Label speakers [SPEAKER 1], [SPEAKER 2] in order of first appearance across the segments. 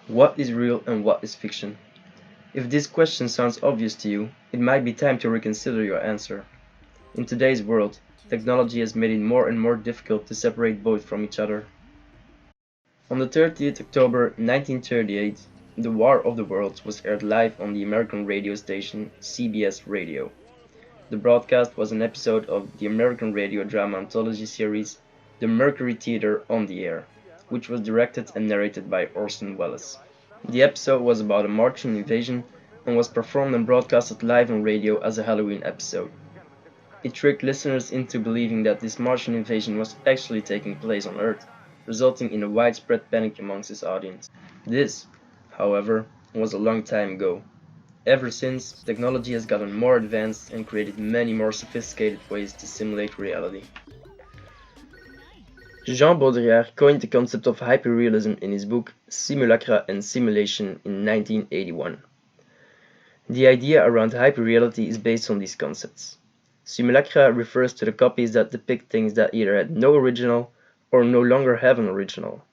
[SPEAKER 1] What is real and what is fiction? If this question sounds obvious to you, it might be time to reconsider your answer. In today's world, technology has made it more and more difficult to separate both from each other. On the 30th October 1938, The War of the Worlds was aired live on the American radio station CBS Radio. The broadcast was an episode of the American radio drama anthology series The Mercury Theater on the Air, which was directed and narrated by Orson Welles. The episode was about a Martian invasion and was performed and broadcasted live on radio as a Halloween episode. It tricked listeners into believing that this Martian invasion was actually taking place on Earth, resulting in a widespread panic amongst its audience. This, however, was a long time ago. Ever since, technology has gotten more advanced and created many more sophisticated ways to simulate reality. Jean Baudrillard coined the concept of hyperrealism in his book Simulacra and Simulation in 1981. The idea around hyperreality is based on these concepts. Simulacra refers to the copies that depict things that either had no original or no longer have an original.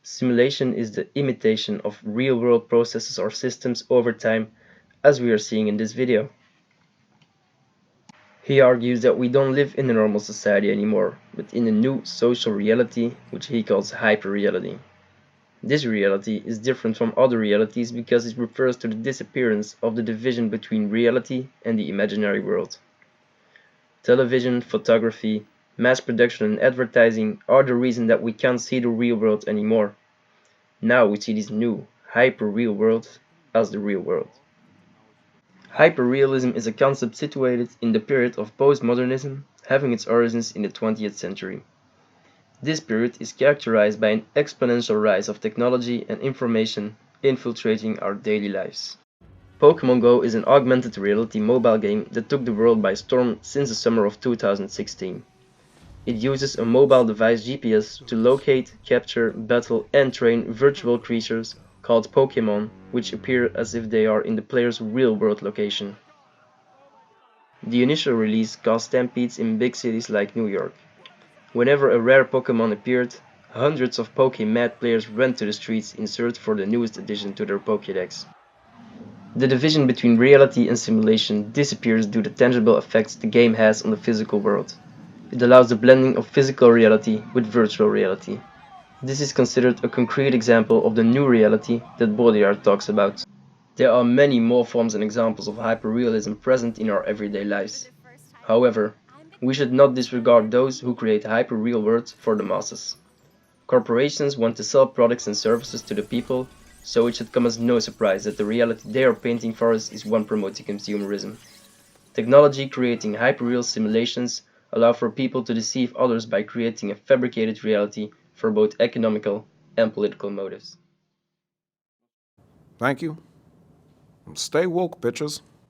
[SPEAKER 1] Simulation is the imitation of real-world processes or systems over time, as we are seeing in this video. He argues that we don't live in a normal society anymore, but in a new social reality which he calls hyperreality. This reality is different from other realities because it refers to the disappearance of the division between reality and the imaginary world. Television, photography, mass production and advertising are the reason that we can't see the real world anymore. Now we see this new, hyper-real world as the real world. Hyperrealism is a concept situated in the period of postmodernism, having its origins in the 20th century. This period is characterized by an exponential rise of technology and information infiltrating our daily lives. Pokémon Go is an augmented reality mobile game that took the world by storm since the summer of 2016. It uses a mobile device GPS to locate, capture, battle and train virtual creatures called Pokémon, which appear as if they are in the player's real-world location. The initial release caused stampedes in big cities like New York. Whenever a rare Pokémon appeared, hundreds of Pokémon players ran to the streets in search for the newest addition to their Pokédex. The division between reality and simulation disappears due to the tangible effects the game has on the physical world. It allows the blending of physical reality with virtual reality. This is considered a concrete example of the new reality that Baudrillard talks about. There are many more forms and examples of hyperrealism present in our everyday lives. However, we should not disregard those who create hyper-real worlds for the masses. Corporations want to sell products and services to the people, so it should come as no surprise that the reality they are painting for us is one promoting consumerism. Technology creating hyperreal simulations allow for people to deceive others by creating a fabricated reality for both economical and political motives.
[SPEAKER 2] Thank you. Stay woke, bitches.